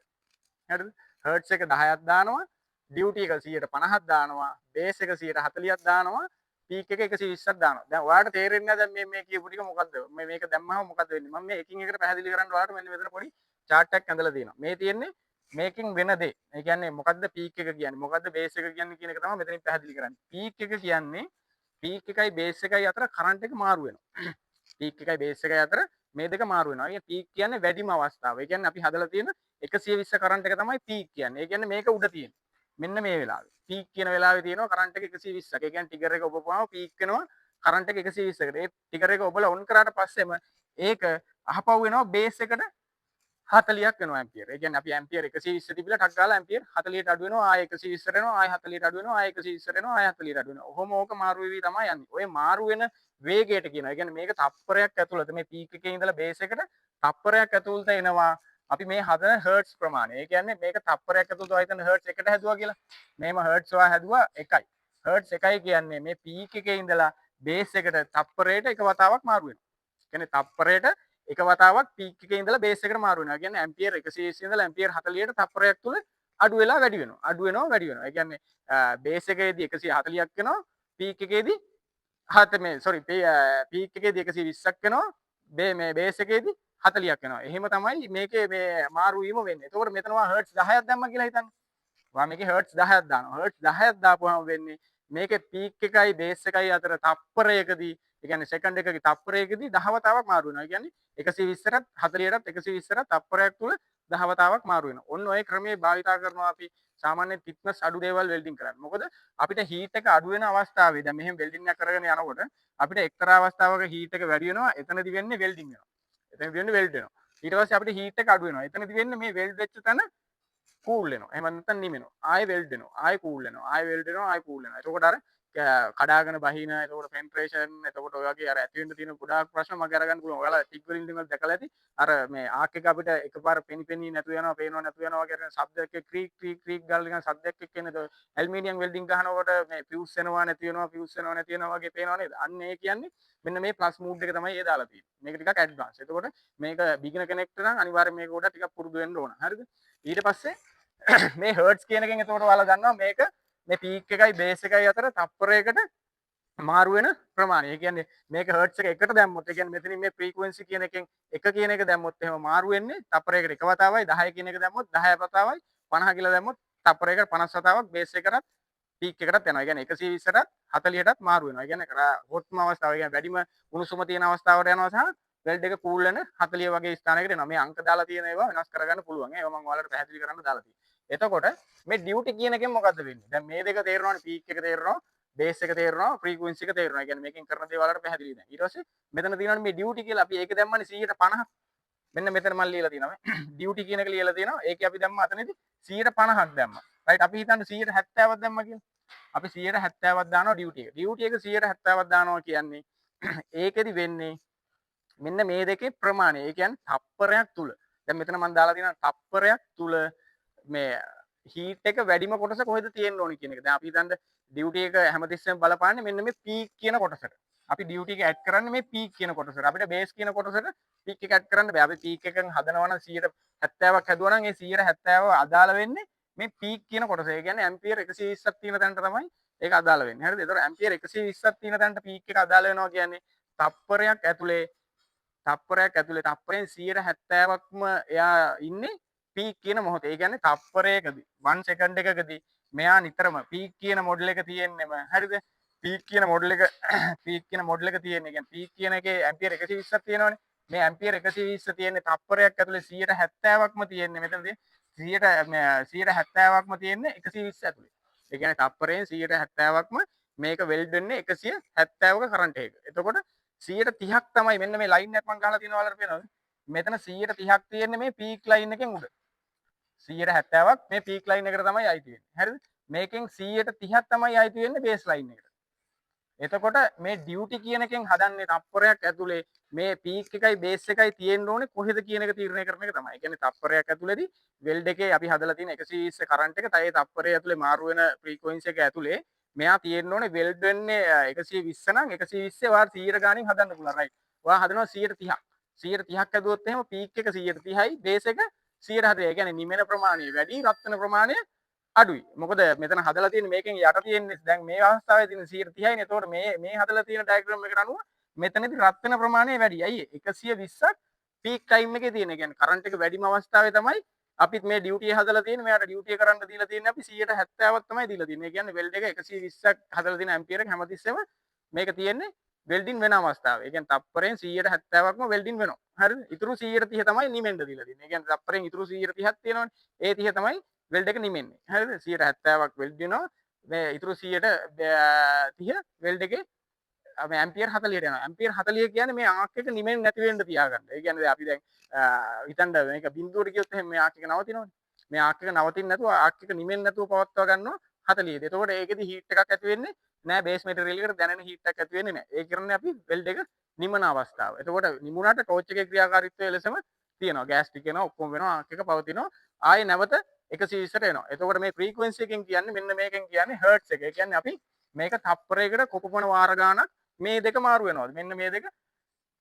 හරිද? හර්ට්ස් එක 10ක් දානවා. ඩියුටි එක 150ක් දානවා. බේස් එක 140ක් දානවා. පීක් එක 120ක් දානවා. දැන් ඔයාලට තේරෙන්නේ නැහැ දැන් මේ කියපු ටික මොකද්ද? මේක දැම්මම මොකද්ද වෙන්නේ? මම මේ එකින් එකට පැහැදිලි කරන්න ඔයාලට මෙන්න මෙතන පොඩි chart එකක් ඇඳලා තියෙනවා. මේ තියෙන්නේ මේකෙන් වෙන දේ. ඒ කියන්නේ මොකද්ද පීක් එක කියන්නේ? මොකද්ද බේස් එක කියන්නේ කියන එක තමයි මෙතනින් පැහැදිලි කරන්නේ. පීක් එක කියන්නේ පීක් එකයි බේස් එකයි අතර කරන්ට් එක මාරු වෙනවා. පීක් එකයි බේස් එකයි අතර මේ දෙක මාරු වෙනවා. ඒ පීක් කියන්නේ වැඩිම අවස්ථාව. ඒ කියන්නේ අපි හදලා තියෙන 120 කරන්ට් එක තමයි පීක් කියන්නේ. ඒ කියන්නේ මේක උඩ තියෙන. මෙන්න මේ වෙලාවේ. පීක් කියන වෙලාවේ තියෙනවා කරන්ට් එක 120ක්. ඒ කියන්නේ ටිගර් එක ඔබපුවාම පීක් වෙනවා කරන්ට් එක 120කට. ඒ ටිගර් එක ඔබලා ඔන් කරාට පස්සෙම ඒක අහපව් වෙනවා බේස් එකට 40ක් වෙනවා ඇම්පියර්. ඒ කියන්නේ අපි ඇම්පියර් 120 තිබිලා ටක් ගාලා ඇම්පියර් 40ට අඩු වෙනවා ආයෙ 120ට එනවා ආයෙ 40ට අඩු වෙනවා ආයෙ 120ට එනවා ආයෙ 40ට අඩු වෙනවා. ඔහොම ඕක මාරු වෙවි තමයි යන්නේ. ඔය මාරු වෙන වේගයට කියනවා. ඒ කියන්නේ මේක තප්පරයක් ඇතුළත මේ පීක් එකේ ඉඳලා බේස් එකට තප්පරයක් ඇතුළත එනවා. අපි මේ හදන හර්ට්ස් ප්‍රමාණය. ඒ කියන්නේ මේක තප්පරයක් ඇතුළත ඔය හිතන හර්ට්ස් එකට හැදුවා කියලා. මේම හර්ට්ස් ඔයා හැදුවා 1යි. හර්ට්ස් 1යි කියන්නේ මේ පීක් එකේ ඉඳලා බේස් එකට තප්පරයට එක වතාවක් මාරු වෙනවා. කියන්නේ තප්පරයට එක වතාවක් පීක් එකේ ඉඳලා බේස් එකට මාරු වෙනවා. කියන්නේ ඇම්පියර් 120 ඉඳලා ඇම්පියර් 40ට තප්පරයක් තුල අඩු වෙලා වැඩි වෙනවා. අඩු වෙනවා වැඩි වෙනවා. ඒ කියන්නේ බේස් එකේදී 140ක් වෙනවා. පීක් එකේදී පීක් එකේදී 120ක් වෙනවා. මේ බේස් එකේදී 40ක් වෙනවා. එහෙම තමයි මේකේ මේ මාරු වීම වෙන්නේ. එතකොට මෙතන වා හර්ට්ස් 10ක් දැම්මා කියලා හිතන්න. වා මේකේ හර්ට්ස් 10ක් දානවා. හර්ට්ස් 10ක් දාපුවම වෙන්නේ මේකේ පීක් එකයි බේස් එකයි අතර තප්පරයකදී, ඒ කියන්නේ සෙකන්ඩ් එකකගේ තප්පරයකදී 10 වතාවක් මාරු වෙනවා. ඒ කියන්නේ 120ටත් 40ටත් 120ටත් තප්පරයක් තුල 10 වතාවක් මාරු වෙනවා. ඔන්න ඔය ක්‍රමයේ භාවිතා කරනවා අපි සාමාන්‍යයෙන් තික්නස් අඩු දේවල් වෙල්ඩින් කරන්න. මොකද අපිට හීට් එක අඩු වෙන අවස්ථාවේ දැන් මෙහෙම වෙල්ඩින් එකක් කරගෙන යනකොට අපිට එක්තරා අවස්ථාවක හීට් එක වැඩි වෙනවා. එතනදි වෙන්නේ වෙල්ඩින් වෙනවා. එතනදි වෙන්නේ වෙල්ඩ් වෙනවා. ඊට පස්සේ අපිට හීට් එක අඩු වෙනවා. එතනදි වෙන්නේ මේ වෙල්ඩ් වෙච්ච තැන කූල් වෙනවා. එහෙම නැත්නම් නිවෙනවා. ආයෙ වෙල්ඩ් වෙනවා. ආයෙ කූල් වෙනවා. ආයෙ වෙල්ඩ් වෙනවා. ආයෙ කූල් වෙනවා. එතකොට අර කඩාගෙන බහින, එතකොට පෙන්ට්‍රේෂන්, එතකොට ඔය වගේ අර ඇති වෙන්න තියෙන ගොඩාක් ප්‍රශ්න මගේ අරගන්න පුළුවන්. ඔයාලා ටික් වෙල්ඩින් වල දැකලා ඇති. අර මේ ආක් එක අපිට එකපාර පෙනි නැතු වෙනවා, පේනවා නැතු වෙනවා වගේ අර ශබ්දයක් එක්ක ක්‍රීක් ක්‍රීක් ක්‍රීක් ගාලා නිකන් ශබ්දයක් එක්ක එන්නේ. ඇලුමිනියම් වෙල්ඩින් ගහනකොට මේ ෆියුස් වෙනවා නැති වෙනවා, ෆියුස් වෙනවා නැති වෙනවා වගේ පේනවා නේද? අන්න ඒ කියන්නේ මෙන්න මේ ප්ලස් මූඩ් එක තමයි ඒ දාලා තියෙන්නේ. මේක ටිකක් ඇඩ්වාන්ස්. එතකොට මේක බිගිනර් කෙනෙක්ට නම් අනිවාර්යයෙන් මේක උඩ ටිකක් පුරුදු වෙන්න ඕන. හරිද? ඊට පස්සේ මේ හර්ට්ස් කියන එකෙන් එතකොට ඔයාලා දන්නවා මේක මේ පීක් එකයි බේස් එකයි අතර තප්පරයකට මාරු වෙන ප්‍රමාණය. ඒ කියන්නේ මේක හර්ට්ස් එක එකට දැම්මොත්, ඒ කියන්නේ මෙතනින් මේ ෆ්‍රීකවෙන්සි කියන එකෙන් එක කියන එක දැම්මොත් එහෙම මාරු වෙන්නේ තප්පරයකට එක වතාවයි, 10 කියන එක දැම්මොත් 10 වතාවයි, 50 කියලා දැම්මොත් තප්පරයකට 50 වතාවක් බේස් එකටත් පීක් එකටත් යනවා. ඒ කියන්නේ 120ටත් 40ටත් මාරු වෙනවා. ඒ කියන්නේ හොට්ම අවස්ථාව, ඒ කියන්නේ වැඩිම උණුසුම තියෙන අවස්ථාවට යනවා සහ වෙල්ඩ් එක කූල් වෙන 40 වගේ ස්ථානයකට එනවා. මේ අංක දාලා තියෙන ඒවා වෙනස් කරගන්න පුළුවන්. ඒවා මම ඔයාලට පැහැදිලි කරන්න දාලා තියෙනවා. එතකොට මේ ඩියුටි කියන එකෙන් මොකද්ද වෙන්නේ? දැන් මේ දෙක තේරෙනවානේ, පීක් එක තේරෙනවා, බේස් එක තේරෙනවා, ෆ්‍රීකවෙන්සි එක තේරෙනවා. ඒ කියන්නේ මේකෙන් කරන දේ වලට පැහැදිලි දැන්. ඊට පස්සේ මෙතන තියෙනවානේ මේ ඩියුටි කියලා. අපි ඒක දැම්මනේ 150ක්. මෙන්න මෙතන මම ලියලා තියෙනවා. ඩියුටි කියන එක ලියලා තියෙනවා. ඒකේ අපි දැම්ම අතනදී 150ක් දැම්මා. රයිට්, අපි හිතන්නේ 170ක් දැම්මා කියලා. අපි 170ක් දානවා ඩියුටි එක. ඩියුටි එක 170ක් දානවා කියන්නේ ඒකෙදි වෙන්නේ මෙන්න මේ දෙකේ ප්‍රමාණය. ඒ කියන්නේ තප්පරයක් තුල. දැන් මෙතන මම දාලා තියෙනවා තප්පරයක් තුල මේ හීට් එක වැඩිම කොටස කොහෙද තියෙන්න ඕනි කියන එක. දැන් අපි හිතන්න ඩියුටි එක හැමතිස්සෙම බලපාන්නේ මෙන්න මේ පීක් කියන කොටසට. අපි ඩියුටි එක ඇඩ් කරන්නේ මේ පීක් කියන කොටසට. අපිට බේස් කියන කොටසට පීක් එක ඇඩ් කරන්න බෑ. අපි පීක් එකෙන් හදනවා නම් 170ක් හැදුවා නම් ඒ 170 අදාළ වෙන්නේ මේ පීක් කියන කොටස. ඒ කියන්නේ ඇම්පියර් 120ක් තියෙන තැනට තමයි ඒක අදාළ වෙන්නේ. හරිද? ඒතකොට ඇම්පියර් 120ක් තියෙන තැනට පීක් එක අදාළ වෙනවා කියන්නේ තප්පරයක් ඇතුලේ තප්පරයෙන් 170ක්ම එයා ඉන්නේ පීක් කියන මොහොතේ. ඒ කියන්නේ තප්පරයකදී 1 සෙකන්ඩ් එකකදී මෙයා නිතරම පීක් කියන මොඩල් එක තියෙන්නෙම, හරිද? පීක් කියන මොඩල් එක පීක් කියන මොඩල් එක තියෙන්නේ. කියන්නේ පීක් කියන එකේ ඇම්පියර් 120ක් තියෙනවනේ. මේ ඇම්පියර් 120 තියෙන්නේ තප්පරයක් ඇතුලේ 170ක්ම තියෙන්නේ මෙතනදී 170ක්ම තියෙන්නේ 120 ඇතුලේ. ඒ කියන්නේ තප්පරයෙන් 170ක්ම මේක වෙල්ඩ් වෙන්නේ 170ක කරන්ට් එකක. එතකොට 130ක් තමයි මෙන්න මේ ලයින් එකක් මම ගහලා තියෙනවා ඔයාලට පේනවද? මෙතන 130ක් තියෙන්නේ මේ පීක් ලයින් එකෙන් උඩ. 170ක් මේ පීක් ලයින් එකට තමයි අයිති වෙන්නේ. හරිද? මේකෙන් 130ක් තමයි අයිති වෙන්නේ බේස් ලයින් එකට. එතකොට මේ ඩියුටි කියන එකෙන් හදන්නේ තප්පරයක් ඇතුලේ මේ පීක් එකයි බේස් එකයි තියෙන්න ඕනේ කොහෙද කියන එක තීරණය කරන එක තමයි. ඒ කියන්නේ තප්පරයක් ඇතුලේදී වෙල්ඩ් එකේ අපි හදලා තියෙන 120 කරන්ට් එක තේ තප්පරය ඇතුලේ මාරු වෙන ෆ්‍රීකවෙන්සි එක ඇතුලේ මෙයා තියෙන්න ඕනේ වෙල්ඩ් වෙන්නේ 120 නම් 120 වාර 100 ගානින් හදන්න පුළුවන්. රයිට්. ඔයා හදනවා 130ක්. 130ක් ඇදුවොත් එහෙම පීක් එක 130යි බේස් එක 140යි. ඒ කියන්නේ නිමෙන ප්‍රමාණය වැඩි, රත් වෙන ප්‍රමාණය අඩුයි. මොකද මෙතන හදලා තියෙන මේකෙන් යට තියෙන්නේ දැන් මේ අවස්ථාවේ තියෙන 130යිනේ. එතකොට මේ හදලා තියෙන ඩයග්‍රෑම් එකට අනුව මෙතනදී රත් වෙන ප්‍රමාණය වැඩි. ඇයි 120ක් පීක් ටයිම් එකේ තියෙන. ඒ කියන්නේ කරන්ට් එක වැඩිම අවස්ථාවේ තමයි අපිත් මේ ඩියුටි හදලා තියෙන්නේ. මෙයාට ඩියුටි කරන්න දීලා තියෙන්නේ අපි 170ක් තමයි දීලා තියෙන්නේ. ඒ කියන්නේ වෙල්ඩ් එක 120ක් හදලා තියෙන ඇම්පියර් එක හැමතිස්සෙම මේක තියෙන්නේ වෙල්ඩින් වෙන අවස්ථාව. ඒ කියන්නේ තප්පරෙන් 170ක්ම වෙල්ඩින් වෙනවා. හරිද? ඉතුරු 130 තමයි නිමෙන්න දීලා තියෙන්නේ. ඒ කියන්නේ තප්පරෙන් ඉතුරු 130ක් තියෙනවනේ. ඒ 30 තමයි වෙල්ඩ් එක නිමෙන්නේ. හරිද? 170ක් වෙල්ඩ් වෙනවා. මේ ඉතුරු 130 වෙල්ඩ් එකේ මේ ඇම්පියර් 40ට යනවා. ඇම්පියර් 40 කියන්නේ මේ ආක් එක නිමෙන්නේ නැති වෙන්න තියාගන්න. ඒ කියන්නේ අපි දැන් හිතන්න මේක බිඳුවට ගියොත් එහෙනම් මේ ආක් එක නවතිනවනේ. මේ ආක් එක නවතින්නේ නැතුව ආක් එක නිමෙන්නේ නැතුව පවත්වා ගන්නවා 40. එතකොට ඒකෙදි හීට් එකක් ඇති වෙන්නේ නෑ, බේස් මැටීරියල් එකට දැනෙන හීට් එකක් ඇති වෙන්නේ නෑ. ඒ කියන්නේ අපි වෙල්ඩ් එක නිමන අවස්ථාව. එතකොට නිමුණාට ටෝච් එකේ ක්‍රියාකාරීත්වය ලෙසම තියෙනවා. ගෑස් ටික එනවා, ඔක්කොම වෙනවා, ආක් එක පවතිනවා. ආයේ නැවත 120ට එනවා. එතකොට මේ ෆ්‍රීකවෙන්සි එකෙන් කියන්නේ මෙන්න මේකෙන් කියන්නේ හර්ට්ස් එක. ඒ කියන්නේ අපි මේක තප්පරයකට කොපමණ වාර ගානක් මේ දෙක මාරු වෙනවද? මෙන්න මේ දෙක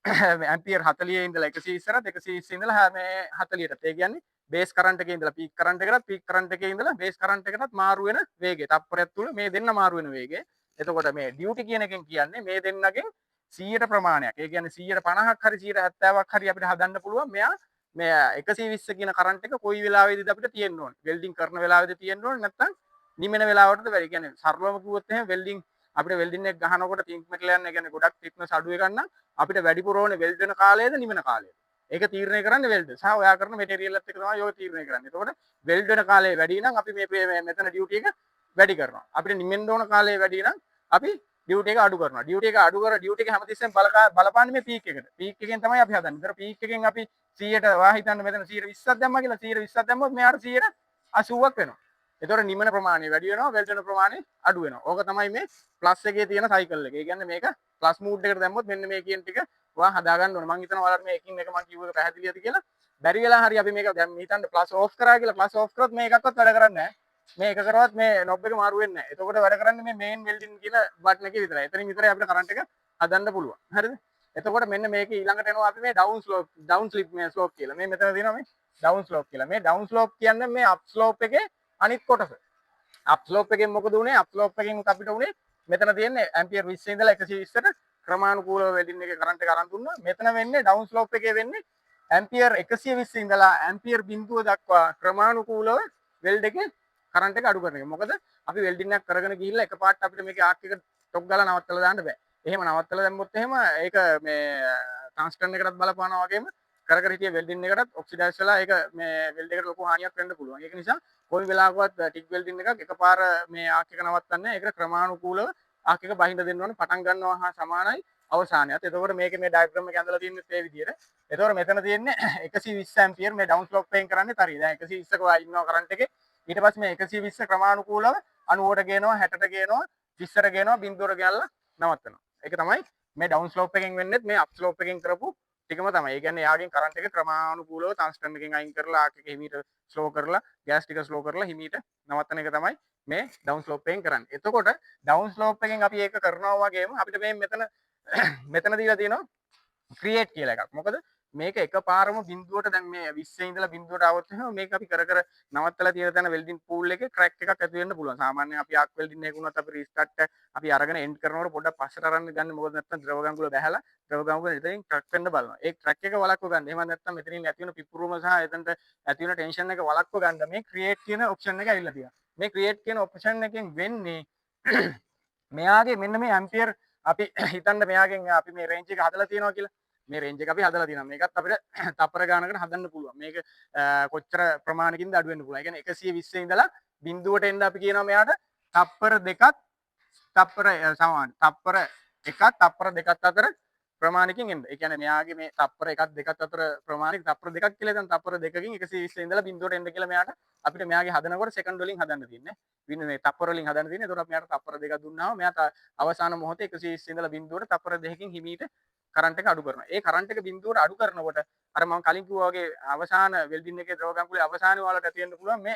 ඇම්පියර් 40 ඉඳලා 120ට 120 ඉඳලා මේ 40ට. ඒ කියන්නේ බේස් කරන්ට් එකේ ඉඳලා පීක් කරන්ට් එකටත් පීක් කරන්ට් එකේ ඉඳලා බේස් කරන්ට් එකටත් මාරු වෙන වේගය. තප්පරයක් තුල මේ දෙන්න මාරු වෙන වේගය. එතකොට මේ ඩියුටි කියන එකෙන් කියන්නේ මේ දෙන්නගෙන් 100ට ප්‍රමාණයක්. ඒ කියන්නේ 150ක් හරි 170ක් හරි අපිට හදන්න පුළුවන්. මෙයා මේ 120 කියන කරන්ට් එක කොයි වෙලාවෙදිද අපිට තියෙන්න ඕනේ. වෙල්ඩින් කරන වෙලාවෙදී තියෙන්න ඕනේ නැත්නම් නිමෙන වෙලාවටද වැඩි. කියන්නේ සරලවම කිව්වොත් එහෙනම් වෙල්ඩින් අපිට වෙල්ඩින් එක ගහනකොට තින්ක් මෙටල් යන කියන්නේ ගොඩක් තික්නස් අඩු එකක් නම් අපිට වැඩිපුර ඕනේ වෙල්ඩ් වෙන කාලයද නිමන කාලයද. ඒක තීරණය කරන්නේ වෙල්ඩ් සහ ඔයා කරන මෙටීරියල් එකත් එක්ක තමයි ඔය තීරණය කරන්නේ. එතකොට වෙල්ඩ් වෙන කාලය වැඩි නම් අපි මේ මෙතන ඩියුටි එක වැඩි කරනවා. අපිට නිමෙන්න ඕන කාලය වැඩි නම් අපි ඩියුටි එක අඩු කරනවා. ඩියුටි එක අඩු කර ඩියුටි එක හැමතිස්සෙම බලපාන්නේ මේ පීක් එකට. පීක් එකෙන් තමයි අපි හදන්නේ. ඒතර පීක් එකෙන් අපි 100ට වා හිතන්න මෙතන 120ක් දැම්මා කියලා 120ක් දැම්මොත් මෙයාට 180ක් වෙනවා. එතකොට නිමන ප්‍රමාණය වැඩි වෙනවා වෙල්ඩ් වෙන ප්‍රමාණය අඩු වෙනවා. ඕක තමයි මේ ප්ලස් එකේ තියෙන සයිකල් එක. ඒ කියන්නේ මේක ප්ලස් මූඩ් එකට දැම්මොත් මෙන්න මේ කියන ටික ඔයා හදා ගන්න ඕනේ. මම හිතනවා ඔයාලට මේ එකින් එක මම කිව්ව එක පැහැදිලි ඇති කියලා. බැරි වෙලා හරි අපි මේක දැන් හිතන්න ප්ලස් ඕෆ් කරා කියලා ප්ලස් ඕෆ් කරොත් මේ එකක්වත් වැඩ කරන්නේ නැහැ. මේ එක කරවත් මේ නොබ් එක මාරු වෙන්නේ නැහැ. එතකොට වැඩ කරන්නේ මේ මේන් වෙල්ඩින් කියන බටන් එකේ විතරයි. එතනින් විතරයි අපිට කරන්ට් එක හදන්න පුළුවන්. හරිද? එතකොට මෙන්න මේකේ ඊළඟට එනවා අපි මේ ඩවුන් ස්ලිප් මේ ස්ලෝප් කියලා. මේ මෙතන තියෙනවා මේ ඩවුන් ස්ලෝප් කියලා. මේ ඩවුන් ස්ලෝප් කියන්නේ මේ අප් ස්ලෝප් එකේ අනිත් කොටස. අප් ස්ලෝප් එකෙන් මොකද උනේ? අප් ස්ලෝප් එකෙන් අපිට උනේ මෙතන තියෙන්නේ ඇම්පියර් 20 ඉඳලා 120ට ක්‍රමානුකූලව වෙල්ඩින් එකේ කරන්ට් එක අරන් දුන්නා. මෙතන වෙන්නේ ඩවුන් ස්ලෝප් එකේ වෙන්නේ ඇම්පියර් 120 ඉඳලා ඇම්පියර් බිඳුව දක්වා ක්‍රමානුකූලව වෙල්ඩ් එකේ කරන්ට් එක අඩු කරන එක. මොකද අපි වෙල්ඩින් එකක් කරගෙන ගිහිල්ලා එකපාරට අපිට මේකේ ආර්ක් එක ටොක් ගාලා නවත්තලා දාන්න බෑ. එහෙම නවත්තලා දැම්මොත් එහෙම ඒක මේ ට්‍රාන්ස්ටර්න් එකටත් බලපානවා වගේම කර හිටිය වෙල්ඩින් එකටත් ඔක්සිඩයිස් වෙලා ඒක මේ වෙල්ඩ් එකට ලොකු හානියක් වෙන්න පුළුවන්. ඒක නිසා කොයි වෙලාවකවත් ටික් වෙල්ඩින් එකක් එකපාර මේ ආර්ක් එක නවත්තන්නේ ඒකට ක්‍රමානුකූලව ආර්ක් එක බහිඳ දෙන්න ඕනේ. පටන් ගන්නවා හා සමානයි අවසානයත්. එතකොට මේකේ මේ ඩයග්‍රෑම් එක ඇඳලා තියෙන්නේ මේ විදිහට. එතකොට මෙතන තියෙන්නේ 120 ඇම්පියර් මේ ඩවුන් ස්ලෝප් එකෙන් කරන්නේ තරි. දැන් 120ක ඔයා ඉන්නවා කරන්ට් එකේ. ඊට පස්සේ මේ 120 ක්‍රමානුකූලව 90ට ගේනවා 60ට ගේනවා 20ට ගේනවා බිඳුවට ගෑල්ලා නවත්තනවා. ඒක තමයි මේ ඩවුන් ස්ලෝප් එකෙන් වෙන්නේත් මේ අප් ස්ලෝප් එකෙන් කරපු ටිකම තමයි. ඒ කියන්නේ යාගෙන් කරන්ට් එක ක්‍රමානුකූලව ටන්ස්ටන් එකෙන් අයින් කරලා ආර්ක් එක හිමීට ස්ලෝ කරලා ගෑස් ටික ස්ලෝ කරලා හිමීට නවත්තන එක තමයි මේ ඩවුන් ස්ලෝප් එකෙන් කරන්නේ. එතකොට ඩවුන් ස්ලෝප් එකෙන් අපි ඒක කරනවා වගේම අපිට මේ මෙතන මෙතන දීලා තියෙනවා ක්‍රියේට් කියලා එකක්. මොකද මේක එකපාරම බිඳුවට දැන් මේ 20 ඉඳලා බිඳුවට આવොත් එහෙනම් මේක අපි කර නවත්තලා තියෙන තැන වෙල්ඩින් පූල් එකේ ක්‍රැක් එකක් ඇති වෙන්න පුළුවන්. සාමාන්‍යයෙන් අපි ආක් වෙල්ඩින් එකක් වුණත් අපි රීස්ටාර්ට් අපි අරගෙන එන්ඩ් කරනකොට පොඩ්ඩක් පස්සට අරන් ගන්න. මොකද නැත්තම් ද්‍රව ගංගුල බැහැලා ද්‍රව ගංගුල එතනින් ක්‍රැක් වෙන්න බලනවා. ඒ ක්‍රැක් එක වළක්ව ගන්න. එහෙම නැත්තම් මෙතනින් ඇති වෙන පිපුරුම සහ එතනට ඇති වෙන ටෙන්ෂන් එක වළක්ව ගන්න මේ ක්‍රියේට් කියන ඔප්ෂන් එක ඇවිල්ලා තියෙනවා. මේ ක්‍රියේට් කියන ඔප්ෂන් එකෙන් වෙන්නේ මෙයාගේ මෙන්න මේ ඇම්පියර් අපි හිතන්න මෙයාගෙන් අපි මේ රේන්ජ් එක හදලා තියෙනවා කියලා. මේ රේන්ජ් එක අපි හදලා තියෙනවා. මේකත් අපිට තප්පර ගානකට හදන්න පුළුවන්. මේක කොච්චර ප්‍රමාණකින්ද අඩු වෙන්න පුළුවන්. ඒ කියන්නේ 120 ඉඳලා බිඳුවට එන්න අපි කියනවා මෙයාට තප්පර දෙකක් තප්පර සමාන. තප්පර එකක් තප්පර දෙකක් අතර ප්‍රමාණකින් එන්න. ඒ කියන්නේ මෙයාගේ මේ තප්පර එකක් දෙකක් අතර ප්‍රමාණික තප්පර දෙකක් කියලා දැන් තප්පර දෙකකින් 120 ඉඳලා බිඳුවට එන්න කියලා මෙයාට අපිට මෙයාගේ හදනකොට සෙකන්ඩ් වලින් හදන්න තියෙන්නේ. මේ තප්පර වලින් හදන්න තියෙන්නේ. ඒතකොට අපි මෙයාට තප්පර දෙකක් දුන්නාම මෙයා අවසාන මොහොතේ 120 ඉඳලා බිඳුවට තප්පර දෙකකින් හිමීට කරන්ට් එක අඩු කරනවා. ඒ කරන්ට් එක බිඳුවට අඩු කරනකොට අර මම කලින් කිව්වා වගේ අවසාන වෙල්ඩින් එකේ ද්‍රව ගංගුලේ අවසානයේ වලට ඇති වෙන්න පුළුවන් මේ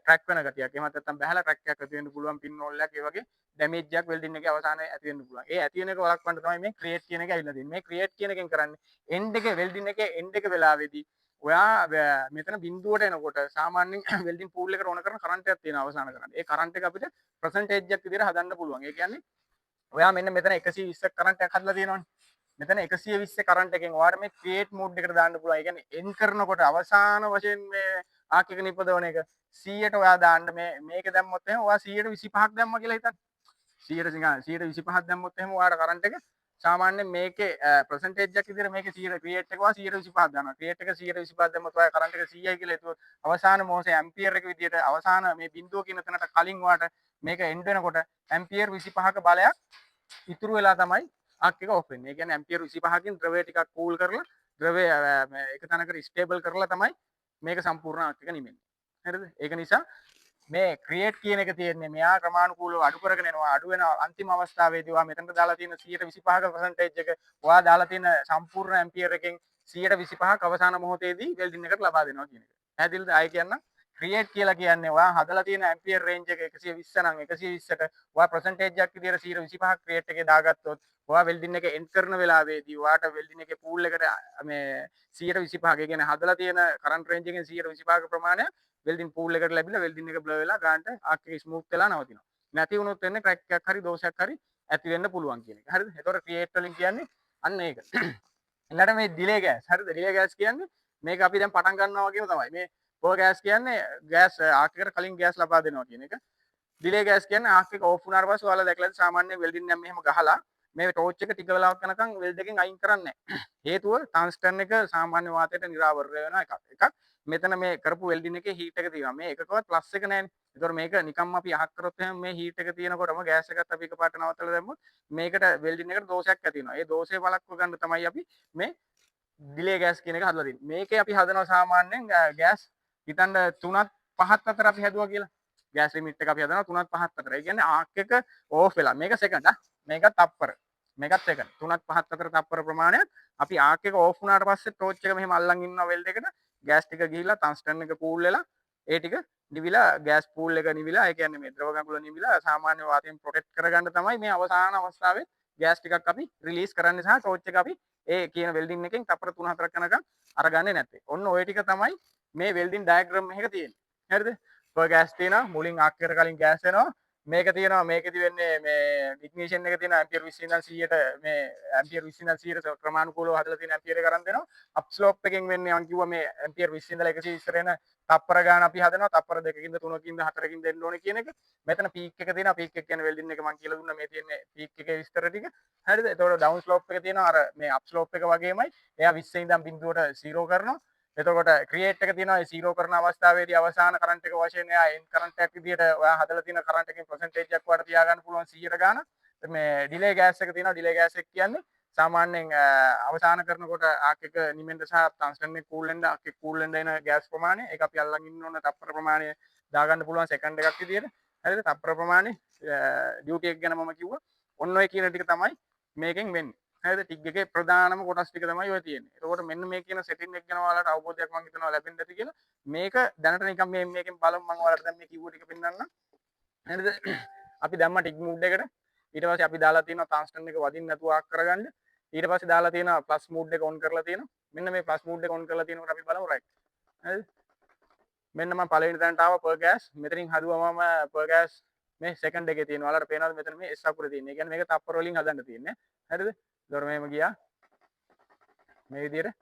ට්‍රැක් වෙන ගතියක්. එහෙමත් නැත්නම් බහැලා ට්‍රැක් එකක් ඇති වෙන්න පුළුවන් පින් හෝල් එකක් ඒ වගේ ඩැමේජ් එකක් වෙල්ඩින් එකේ අවසානයේ ඇති වෙන්න පුළුවන්. ඒ ඇති වෙන එක වළක්වන්න තමයි මේ ක්‍රියේට් කියන එක ඇවිල්ලා තියෙන්නේ. මේ ක්‍රියේට් කියන එකෙන් කරන්නේ එන්ඩ් එකේ වෙල්ඩින් එකේ එන්ඩ් එක වෙලාවේදී ඔයා මෙතන බිඳුවට එනකොට සාමාන්‍යයෙන් වෙල්ඩින් පූල් එකට ඕන කරන කරන්ට් එකක් තියෙනවා අවසාන කරන්නේ. ඒ කරන්ට් එක අපිට පර්සන්ටේජ් එකක් විදිහට හදන්න පුළුවන්. ඒ කියන්නේ ඔයා මෙන්න මෙතන 120ක් කරන්ට් එකක් හදලා තියෙනවනේ. මෙතන 120 කරන්ට් එකෙන් ඔයාලට මේ ක්‍රියේට් මෝඩ් එකට දාන්න පුළුවන්. ඒ කියන්නේ එන් කරනකොට අවසාන වශයෙන් මේ ආක් එක නිපදවන එක 100ට ඔයා දාන්න මේක දැම්මොත් එහෙනම් ඔයා 125ක් දැම්මා කියලා හිතන්න. 125ක් දැම්මොත් එහෙනම් ඔයාලට කරන්ට් එක සාමාන්‍යයෙන් මේකේ පර්සන්ටේජ් එකක් විදිහට මේකේ 100 ක්‍රියේට් එක ඔයා 125ක් දානවා. ක්‍රියේට් එක 125ක් දැම්මොත් ඔයා කරන්ට් එක 100යි කියලා හිතුවොත් අවසාන මොහොතේ ඇම්පියර් එක විදිහට අවසාන මේ බිඳුව කියන තැනට කලින් ඔයාට මේක එන්ඩ් වෙනකොට ඇම්පියර් 25ක බලයක් ඉතුරු වෙලා තමයි ආක් එක ඔෆ් වෙන්නේ. ඒ කියන්නේ ඇම්පියර් 25කින් ද්‍රවය ටිකක් කූල් කරලා ද්‍රවය එක තැනකට ස්ටේබල් කරලා තමයි මේක සම්පූර්ණ ආක් එක නිමෙන්නේ. හරිද? ඒක නිසා මේ ක්‍රියේට් කියන එක තියෙන්නේ මෙයා ක්‍රමානුකූලව අඩු කරගෙන එනවා. අඩු වෙන අන්තිම අවස්ථාවේදී ඔයා මෙතනට දාලා තියෙන 125ක පර්සන්ටේජ් එක ඔයා දාලා තියෙන සම්පූර්ණ ඇම්පියර් එකෙන් 125ක් අවසාන මොහොතේදී වෙල්ඩින් එකට ලබා දෙනවා කියන එක. පැහැදිලිද? ආයෙ කියන්නම්. ක්‍රියේට් කියලා කියන්නේ ඔයා හදලා තියෙන ඇම්පියර් රේන්ජ් එක 120 නම් 120ට ඔයා පර්සන්ටේජ් එකක් විදියට 125ක් ක්‍රියේට් එකේ දාගත්තොත් ඔයා වෙල්ඩින් එක එන්ඩ් කරන වෙලාවේදී ඔයාට වෙල්ඩින් එකේ පූල් එකට මේ 125 ඒ කියන්නේ හදලා තියෙන කරන්ට් රේන්ජ් එකෙන් 125ක ප්‍රමාණයක් වෙල්ඩින් පූල් එකට ලැබිලා වෙල්ඩින් එක බ්ලර් වෙලා ගානට ආක් එක ස්මූත් වෙලා නවතිනවා. නැති වුණොත් වෙන්නේ ක්‍රැක් එකක් හරි දෝෂයක් හරි ඇති වෙන්න පුළුවන් කියන එක. හරිද? ඒතකොට ක්‍රියේට් වලින් කියන්නේ අන්න ඒක. ඊළඟට මේ ඩිලේ ගෑස්. හරිද? ඩිලේ ගෑස් කියන්නේ මේක අපි දැන් පටන් ගන්නවා වගේම තමයි. මේ පෝර් ගෑස් කියන්නේ ගෑස් ආක් එකට කලින් ගෑස් ලබා දෙනවා කියන එක. ඩිලේ ගෑස් කියන්නේ ආක් එක ඕෆ් වුණාට පස්සේ ඔයාලා දැකලා ඇති සාමාන්‍ය වෙල්ඩින් නම් මෙහෙම ගහලා මේ ටෝච් එක ටික වෙලාවක් යනකම් වෙල්ඩ් එකෙන් අයින් කරන්නේ නැහැ. හේතුව ටන්ස්ටන් එක සාමාන්‍ය වාතයට නිරාවරණය වෙන එකක්. මෙතන මේ කරපු වෙල්ඩින් එකේ හීට් එක තියෙනවා. මේ එකකවත් ප්ලස් එක නැහැනේ. ඒතකොට මේක නිකම්ම අපි අහක් කරොත් එහෙනම් මේ හීට් එක තියෙනකොටම ගෑස් එකත් අපි එකපාරට නවත්තලා දැම්මොත් මේකට වෙල්ඩින් එකට දෝෂයක් ඇති වෙනවා. ඒ දෝෂය වළක්ව ගන්න තමයි අපි මේ ඩිලේ ගෑස් කියන එක හදලා තියෙන්නේ. මේකේ අපි හදනවා සාමාන්‍යයෙන් ගෑස් හිතන්න 3ත් 5ත් අතර අපි හැදුවා කියලා. ගෑස් ලිමිට් එක අපි හදනවා 3ත් 5ත් අතර. ඒ කියන්නේ ආක් එක ඕෆ් වෙලා. මේක සෙකන්ඩ් මේකත් තප්පර. මේකත් සෙකන්ඩ්. 3ත් 5ත් අතර තප්පර ප්‍රමාණයක් අපි ආක් එක ඕෆ් වුණාට පස්සේ ටෝච් එක මෙහෙම අල්ලන් ඉන්නවා වෙල්ඩ් එකට. ගෑස් ටික ගිහිල්ලා ටන්ස්ටන් එක කූල් වෙලා ඒ ටික නිවිලා ගෑස් පූල් එක නිවිලා ඒ කියන්නේ මේ ද්‍රව ගඟුල නිවිලා සාමාන්‍ය වාතයෙන් ප්‍රොටෙක්ට් කරගන්න තමයි මේ අවසාන අවස්ථාවේ ගෑස් ටිකක් අපි රිලීස් කරන්නේ සහ ටෝච් එක අපි ඒ කියන වෙල්ඩින් එකෙන් තප්පර 3-4ක් යනකම් අරගන්නේ නැත්තේ. ඔන්න ඔය ටික තමයි මේ වෙල්ඩින් ඩයග්‍රෑම් එකක තියෙන්නේ. හරිද? ඔය ගෑස් තියෙනවා මුලින් ආක් එකට කලින් ගෑස් එනවා. මේක තියෙනවා මේකෙදි වෙන්නේ මේ ඉග්නිෂන් එක තියෙන ඇම්පියර් 20 ඉඳන් 100ට මේ ඇම්පියර් 20 ඉඳන් 100ට ක්‍රමානුකූලව හදලා තියෙන ඇම්පියර් එක අරන් දෙනවා. අප් ස්ලෝප් එකෙන් වෙන්නේ මම කිව්වා මේ ඇම්පියර් 20 ඉඳලා 100 ඉස්සර එන තප්පර ගාන අපි හදනවා. තප්පර 2කින්ද 3කින්ද 4කින්ද එන්න ඕනේ කියන එක. මෙතන පීක් එක තියෙනවා. පීක් එක කියන්නේ වෙල්ඩින් එක මම කියලා දුන්නා මේ තියෙන්නේ පීක් එකේ විස්තර ටික. හරිද? එතකොට ඩවුන් ස්ලෝප් එක තියෙනවා අර මේ අප් ස්ලෝප් එක වගේමයි. එයා 20 ඉඳන් බිඳුවට 0 කරනවා. එතකොට ක්‍රියේට් එක තියෙනවා ඒ 0 කරන අවස්ථාවේදී අවසාන කරන්ට් එක වශයෙන් එයා එන්ඩ් කරන්ට් එකක් විදියට ඔයා හදලා තියෙන කරන්ට් එකකින් පර්සන්ටේජ් එකක් වට තියාගන්න පුළුවන් 100ට ගාන. මේ ඩිලේ ගෑස් එක තියෙනවා. ඩිලේ ගෑස් එක කියන්නේ සාමාන්‍යයෙන් අවසාන කරනකොට ආක් එක නිමෙන්න සහ ටන්ස්ටන් එක කූල් වෙන්න ආක් එක කූල් වෙන්න එන ගෑස් ප්‍රමාණය ඒක අපි අල්ලන් ඉන්න ඕන තප්පර ප්‍රමාණය දාගන්න පුළුවන් සෙකන්ඩ් එකක් විදියට. හරිද? තප්පර ප්‍රමාණය ඩියුටි එක ගැන මම කිව්වා. ඔන්න ඔය කියන ටික තමයි මේකෙන් වෙන්නේ. හරිද? ටිග් එකේ ප්‍රධානම කොටස් ටික තමයි ඔය තියෙන්නේ. ඒකෝට මෙන්න මේ කියන සෙටින් එක ගැන ඔයාලට අවබෝධයක් මම හිතනවා ලැබෙන්න ඇති කියලා. මේක දැනට නිකන් මේකෙන් බලමු මම ඔයාලට දැන් මේ කිව්ව ටික පෙන්නන්නම්. හරිද? අපි දැම්ම ටිග් මූඩ් එකට. ඊට පස්සේ අපි දාලා තියෙනවා ටන්ස්ටන් එක වදින්න නැතුව ආක් කරගන්න. ඊට පස්සේ දාලා තියෙනවා ප්ලස් මූඩ් එක ඔන් කරලා තියෙනවා. මෙන්න මේ ප්ලස් මූඩ් එක ඔන් කරලා තියෙනකොට අපි බලමු රයිට්. හරිද? මෙන්න මම පළවෙනි තැනට ආවා per gas. මෙතනින් හදුවා මම per gas මේ සෙකන්ඩ් එකේ තියෙනවා. ඔයාලට පේනවද මෙතන මේ S අකුරේ තියෙන්නේ. ඒ කියන්නේ මේක තප්පර වලින් හදන්න තියෙන්නේ. හරිද? ඒතකොට මෙහෙම ගියා. මේ විදිහට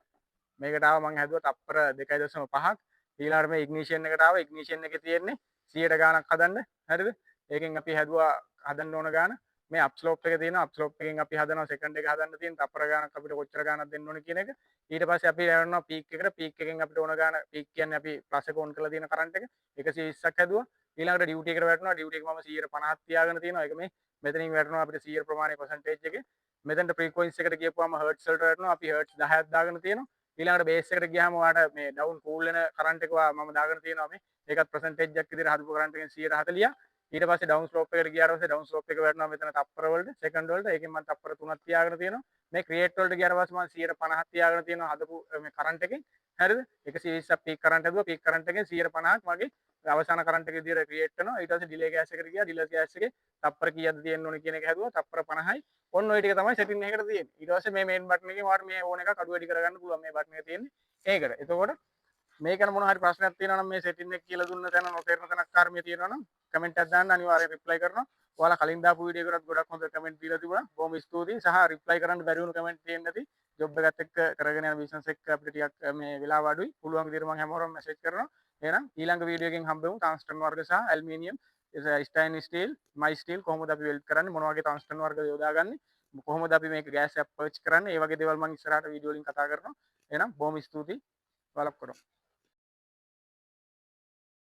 මේකට ආව මම හැදුවා තප්පර 2.5ක්. ඊළඟට මේ ඉග්නිෂන් එකට ආව. ඉග්නිෂන් එකේ තියෙන්නේ 100ට ගාණක් හදන්න. හරිද? ඒකෙන් අපි හැදුවා හදන්න ඕන ගාණ. මේ අප් ස්ලෝප් එක තියෙනවා. අප් ස්ලෝප් එකෙන් අපි හදනවා සෙකන්ඩ් එක හදන්න තියෙන තප්පර ගාණක් අපිට කොච්චර ගාණක් දෙන්න ඕන කියන එක. ඊට පස්සේ අපි යනවා පීක් එකට. පීක් එකෙන් අපිට ඕන ගාණ පීක් කියන්නේ අපි ප්ලස් එක ඔන් කරලා තියෙන කරන්ට් එක 120ක් හැදුවා. ඊළඟට ඩියුටි එකට වැටෙනවා. ඩියුටි එක මම 150ක් තියාගෙන තියෙනවා. ඒක මේ මෙතනින් වැටෙනවා අපිට 100 ප්‍රමාණය පර්සන්ටේජ් එකේ. මෙතනට ෆ්‍රීකවෙන්සි එකට ගියපුවාම හර්ට්ස් වලට වැටෙනවා. අපි හර්ට්ස් 10ක් දාගෙන තියෙනවා. ඊළඟට බේස් එකට ගියාම ඔයාලට මේ ඩවුන් කූල් වෙන කරන්ට් එක මම දාගෙන තියෙනවා මේ. ඒකත් පර්සන්ටේජ් එකක් විදිහට හදපු කරන්ට් එකෙන් 140ක්. ඊට පස්සේ ඩවුන් ස්ලෝප් එකට ගියාට පස්සේ ඩවුන් ස්ලෝප් එක වැටෙනවා මෙතන තප්පර වලට සෙකන්ඩ් වලට. ඒකෙන් මම තප්පර 3ක් තියාගෙන තියෙනවා. මේ ක්‍රියේට් වලට ගියාට පස්සේ මම 150ක් තියාගෙන තියෙනවා හදපු මේ කරන්ට් එකෙන්. හරිද? 120ක් පීක් කරන්ට් හැදුවා. පීක් කරන්ට් එකෙන් 150ක් මගේ අවසාන කරන්ට් එක විදිහට ක්‍රියේට් වෙනවා. ඊට පස්සේ ඩිලේ ගෑස් එකට ගියා. ඩිලේ ගෑස් එකේ තප්පර කීයක්ද තියෙන්න ඕනේ කියන එක හැදුවා. තප්පර 50යි. ඔන්න ඔය ටික තමයි සෙටින් එකකට තියෙන්නේ. ඊට පස්සේ මේ මේන් බටන් එකෙන් ඔයාලට මේ ඕන එකක් අඩු වැඩි කරගන්න පුළුවන්. මේ බටන් එක තියෙන්නේ ඒකට. එතකොට මේක ගැන මොන හරි ප්‍රශ්නයක් තියෙනවා නම් මේ සෙටින් එක කියලා දුන්න තැන නොතේරෙන තැනක් කාර්මයේ තියෙනවා නම් කමෙන්ට් එකක් දාන්න අනිවාර්යයෙන් රිප්ලයි කරනවා. ඔයාලා කලින් දාපු වීඩියෝ එකකට ගොඩක් හොඳ කමෙන්ට් දීලා තිබුණා. බොහොම ස්තුතියි. සහ රිප්ලයි කරන්න බැරි වුණු කමෙන්ට් තියෙන්නේ නැති. ජොබ් එකත් එක්ක කරගෙන යන බිස්නස් එක අපිට ටිකක් මේ වෙලාව අඩුයි. පුළුවන් විදිහට මම හැමෝටම මැසේජ් කරනවා. එහෙනම් ඊළඟ වීඩියෝ එකෙන් හම්බෙමු. ටන්ස්ටන් වර්ග සහ ඇල්මිනියම් ස්ටයින් ස්ටීල්, මයි ස්ටීල් කොහොමද අපි වෙල්ඩ් කරන්නේ? මොන වගේ ටන්ස්ටන් වර්ගද යොදාගන්නේ? කොහොමද අපි මේක ගෑස් එක පර්ච් කරන්නේ? ඒ වගේ දේවල් මම ඉස්සරහට වීඩියෝ වලින් කතා කරනවා. එහෙනම් බොහොම ස්තුතියි. ඔයාලා කරමු.